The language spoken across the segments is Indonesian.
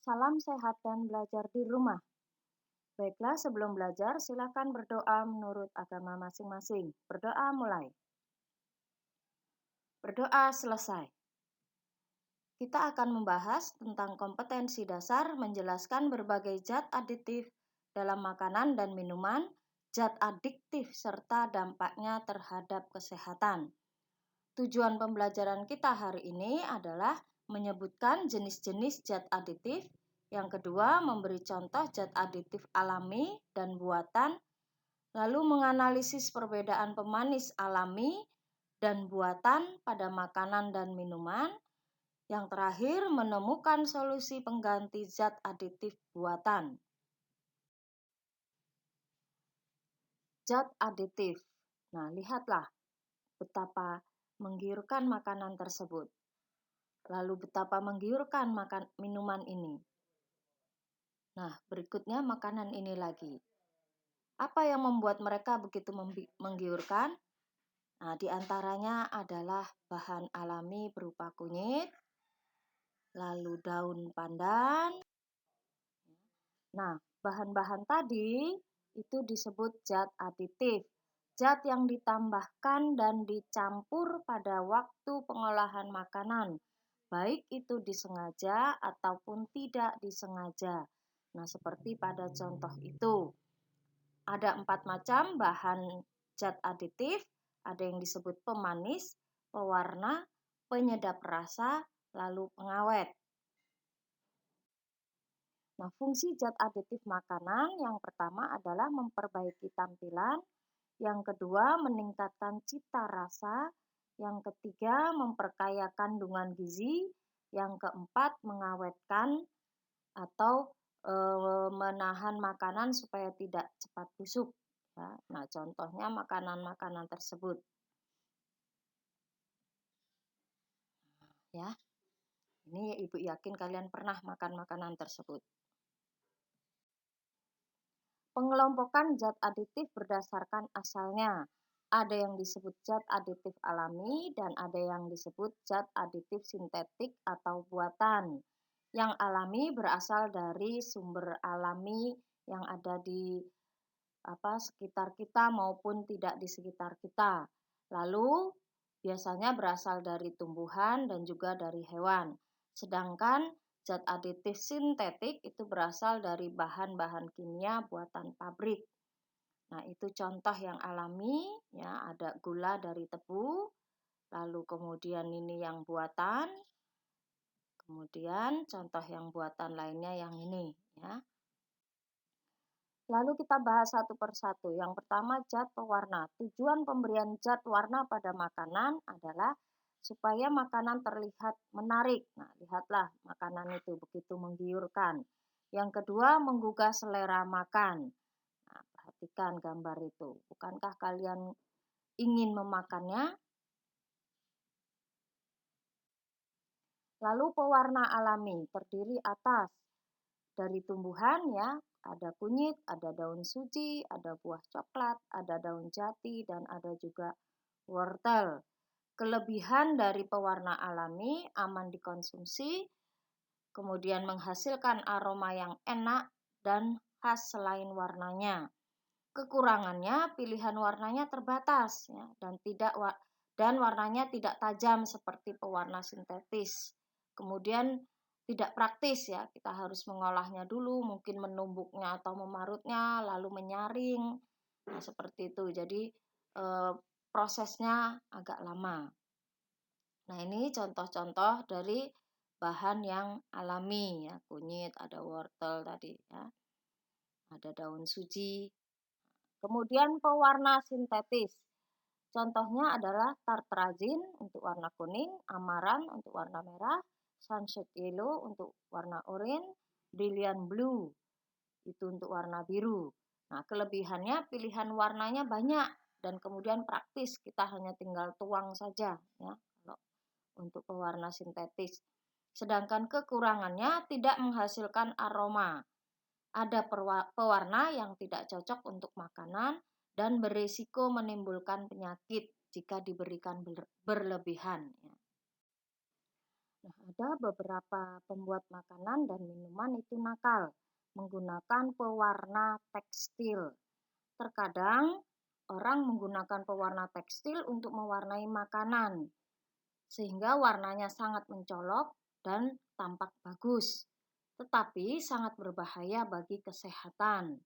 Salam sehat dan belajar di rumah. Baiklah, sebelum belajar, silakan berdoa menurut agama masing-masing. Berdoa mulai. Berdoa selesai. Kita akan membahas tentang kompetensi dasar menjelaskan berbagai zat aditif dalam makanan dan minuman, zat adiktif serta dampaknya terhadap kesehatan. Tujuan pembelajaran kita hari ini adalah menyebutkan jenis-jenis zat aditif. Yang kedua, memberi contoh zat aditif alami dan buatan, lalu menganalisis perbedaan pemanis alami dan buatan pada makanan dan minuman. Yang terakhir, menemukan solusi pengganti zat aditif buatan. Zat aditif. Nah, lihatlah betapa menggiurkan makanan tersebut. Lalu betapa menggiurkan minuman ini. Nah, berikutnya makanan ini lagi. Apa yang membuat mereka begitu menggiurkan? Nah, diantaranya adalah bahan alami berupa kunyit, lalu daun pandan. Nah, bahan-bahan tadi itu disebut zat aditif. Zat yang ditambahkan dan dicampur pada waktu pengolahan makanan, baik itu disengaja ataupun tidak disengaja. Nah, seperti pada contoh itu, ada 4 macam bahan zat aditif, ada yang disebut pemanis, pewarna, penyedap rasa, lalu pengawet. Nah, fungsi zat aditif makanan yang pertama adalah memperbaiki tampilan, yang kedua meningkatkan cita rasa, yang ketiga memperkaya kandungan gizi, yang keempat mengawetkan atau menahan makanan supaya tidak cepat busuk. Ya. Nah, contohnya makanan-makanan tersebut. Ya, ini Ibu yakin kalian pernah makan makanan tersebut. Pengelompokan zat aditif berdasarkan asalnya. Ada yang disebut zat aditif alami dan ada yang disebut zat aditif sintetik atau buatan. Yang alami berasal dari sumber alami yang ada di sekitar kita maupun tidak di sekitar kita. Lalu biasanya berasal dari tumbuhan dan juga dari hewan. Sedangkan zat aditif sintetik itu berasal dari bahan-bahan kimia buatan pabrik. Nah, itu contoh yang alami, ya, ada gula dari tebu, lalu kemudian ini yang buatan, kemudian contoh yang buatan lainnya yang ini, ya. Lalu kita bahas satu persatu. Yang pertama, zat pewarna. Tujuan pemberian zat warna pada makanan adalah supaya makanan terlihat menarik. Nah, lihatlah makanan itu begitu menggiurkan. Yang kedua, menggugah selera makan. Nah, perhatikan gambar itu. Bukankah kalian ingin memakannya? Lalu pewarna alami terdiri atas dari tumbuhan, ya, ada kunyit, ada daun suji, ada buah coklat, ada daun jati, dan ada juga wortel. Kelebihan dari pewarna alami aman dikonsumsi, kemudian menghasilkan aroma yang enak dan khas selain warnanya. Kekurangannya pilihan warnanya terbatas, ya, dan warnanya tidak tajam seperti pewarna sintetis. Kemudian tidak praktis, ya, kita harus mengolahnya dulu, mungkin menumbuknya atau memarutnya, lalu menyaring. Nah, seperti itu. Jadi prosesnya agak lama. Nah, ini contoh-contoh dari bahan yang alami, ya, kunyit, ada wortel tadi, ya. Ada daun suji. Kemudian pewarna sintetis. Contohnya adalah tartrazin untuk warna kuning, amaran untuk warna merah, sunset yellow untuk warna oranye, brilliant blue itu untuk warna biru. Nah, kelebihannya pilihan warnanya banyak dan kemudian praktis. Kita hanya tinggal tuang saja, ya, kalau untuk pewarna sintetis. Sedangkan kekurangannya tidak menghasilkan aroma. Ada pewarna yang tidak cocok untuk makanan dan berisiko menimbulkan penyakit jika diberikan berlebihan. Nah, ada beberapa pembuat makanan dan minuman itu nakal menggunakan pewarna tekstil. Terkadang orang menggunakan pewarna tekstil untuk mewarnai makanan sehingga warnanya sangat mencolok dan tampak bagus, tetapi sangat berbahaya bagi kesehatan.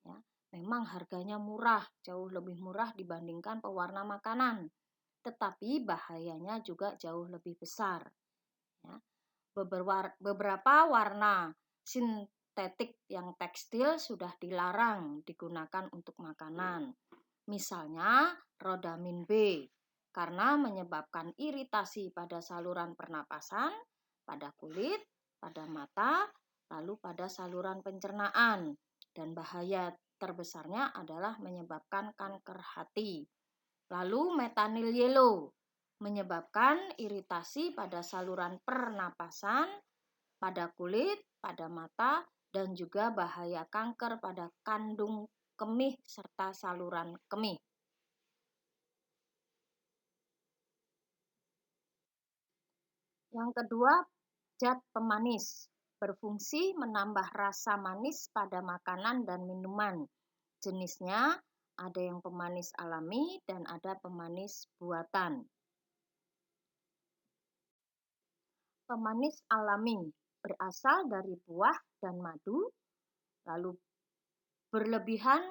Ya, memang harganya murah, jauh lebih murah dibandingkan pewarna makanan, tetapi bahayanya juga jauh lebih besar. Ya, beberapa warna sintetik yang tekstil sudah dilarang digunakan untuk makanan. Misalnya rodamin B karena menyebabkan iritasi pada saluran pernapasan, pada kulit, pada mata, lalu pada saluran pencernaan. Dan bahaya terbesarnya adalah menyebabkan kanker hati. Lalu metanil yellow menyebabkan iritasi pada saluran pernapasan, pada kulit, pada mata, dan juga bahaya kanker pada kandung kemih serta saluran kemih. Yang kedua, zat pemanis berfungsi menambah rasa manis pada makanan dan minuman. Jenisnya ada yang pemanis alami dan ada pemanis buatan. Pemanis alami berasal dari buah dan madu, lalu berlebihan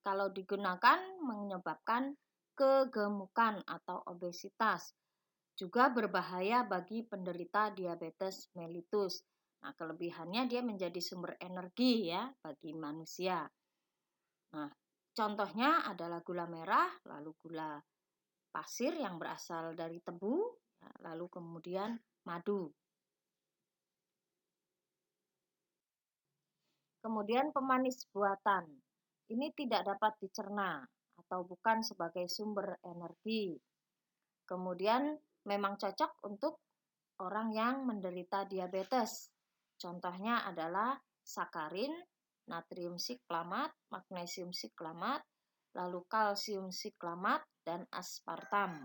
kalau digunakan menyebabkan kegemukan atau obesitas. Juga berbahaya bagi penderita diabetes mellitus. Nah, kelebihannya dia menjadi sumber energi ya bagi manusia. Nah, contohnya adalah gula merah, lalu gula pasir yang berasal dari tebu, lalu kemudian madu. Kemudian pemanis buatan. Ini tidak dapat dicerna atau bukan sebagai sumber energi. Kemudian memang cocok untuk orang yang menderita diabetes. Contohnya adalah sakarin, natrium siklamat, magnesium siklamat, lalu kalsium siklamat, dan aspartam.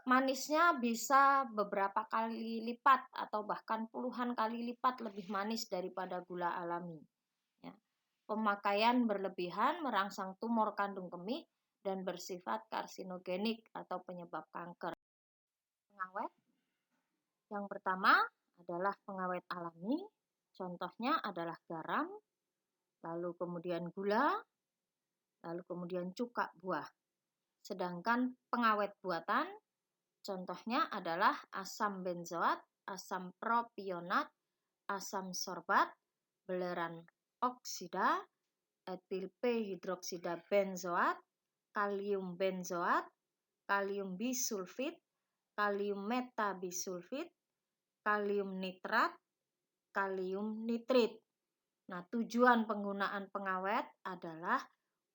Manisnya bisa beberapa kali lipat atau bahkan puluhan kali lipat lebih manis daripada gula alami. Ya. Pemakaian berlebihan merangsang tumor kandung kemih dan bersifat karsinogenik atau penyebab kanker. Pengawet yang pertama adalah pengawet alami, contohnya adalah garam, lalu kemudian gula, lalu kemudian cuka buah. Sedangkan pengawet buatan, contohnya adalah asam benzoat, asam propionat, asam sorbat, belerang oksida, etil p-hidroksida benzoat, kalium benzoat, kalium bisulfit, kalium metabisulfit, kalium nitrat, kalium nitrit. Nah, tujuan penggunaan pengawet adalah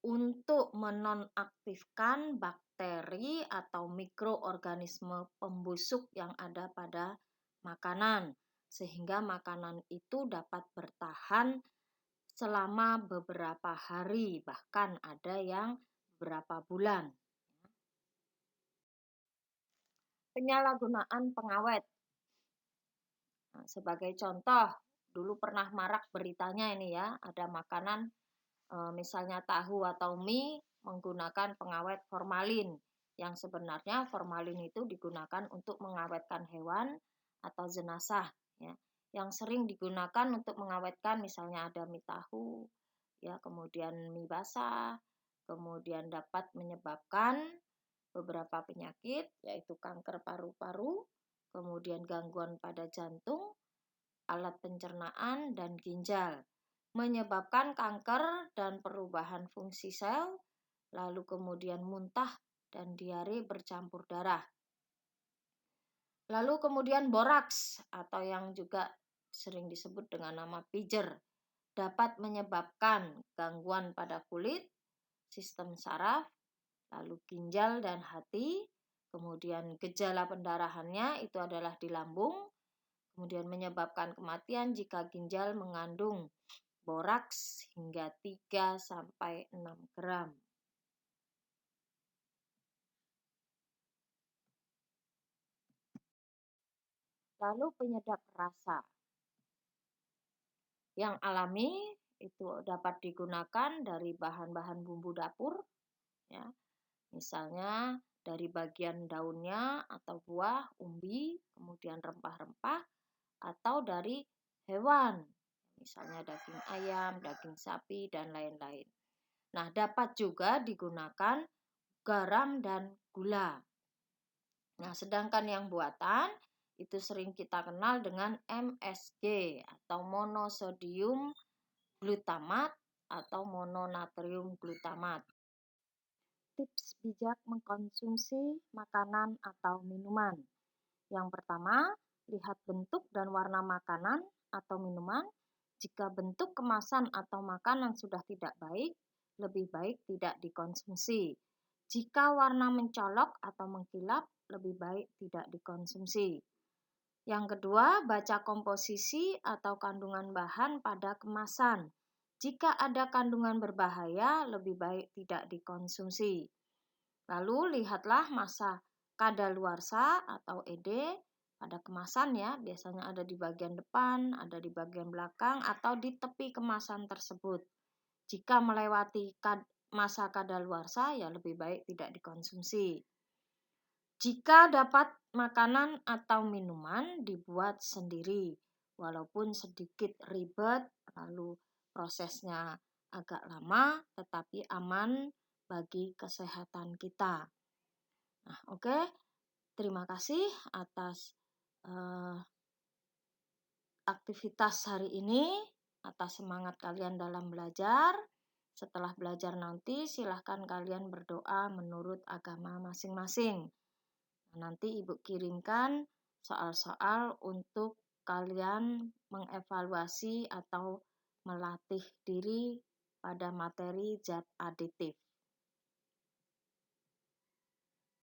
untuk menonaktifkan bakteri atau mikroorganisme pembusuk yang ada pada makanan, sehingga makanan itu dapat bertahan selama beberapa hari, bahkan ada yang beberapa bulan. Penyalahgunaan pengawet. Nah, sebagai contoh, dulu pernah marak beritanya ini ya, ada makanan misalnya tahu atau mie menggunakan pengawet formalin, yang sebenarnya formalin itu digunakan untuk mengawetkan hewan atau jenazah, ya. Yang sering digunakan untuk mengawetkan misalnya ada mie tahu, ya, kemudian mie basah, kemudian dapat menyebabkan beberapa penyakit yaitu kanker paru-paru, kemudian gangguan pada jantung, alat pencernaan, dan ginjal, menyebabkan kanker dan perubahan fungsi sel, lalu kemudian muntah dan diare bercampur darah. Lalu kemudian boraks atau yang juga sering disebut dengan nama pijer dapat menyebabkan gangguan pada kulit, sistem saraf, lalu ginjal dan hati. Kemudian gejala pendarahannya itu adalah di lambung, kemudian menyebabkan kematian jika ginjal mengandung boraks hingga 3-6 gram. Lalu penyedap rasa. Yang alami itu dapat digunakan dari bahan-bahan bumbu dapur, ya. Misalnya dari bagian daunnya atau buah, umbi, kemudian rempah-rempah, atau dari hewan, misalnya daging ayam, daging sapi, dan lain-lain. Nah, dapat juga digunakan garam dan gula. Nah, sedangkan yang buatan itu sering kita kenal dengan MSG atau monosodium glutamat atau mononatrium glutamat. Tips bijak mengkonsumsi makanan atau minuman. Yang pertama, lihat bentuk dan warna makanan atau minuman. Jika bentuk kemasan atau makanan sudah tidak baik, lebih baik tidak dikonsumsi. Jika warna mencolok atau mengkilap, lebih baik tidak dikonsumsi. Yang kedua, baca komposisi atau kandungan bahan pada kemasan. Jika ada kandungan berbahaya, lebih baik tidak dikonsumsi. Lalu lihatlah masa kadaluarsa atau ED pada kemasan ya, biasanya ada di bagian depan, ada di bagian belakang, atau di tepi kemasan tersebut. Jika melewati masa kadaluarsa, ya lebih baik tidak dikonsumsi. Jika dapat makanan atau minuman dibuat sendiri, walaupun sedikit ribet, lalu prosesnya agak lama, tetapi aman bagi kesehatan kita. Nah, oke. Terima kasih atas aktivitas hari ini, atas semangat kalian dalam belajar. Setelah belajar nanti, silahkan kalian berdoa menurut agama masing-masing. Nanti Ibu kirimkan soal-soal untuk kalian mengevaluasi atau melatih diri pada materi zat aditif.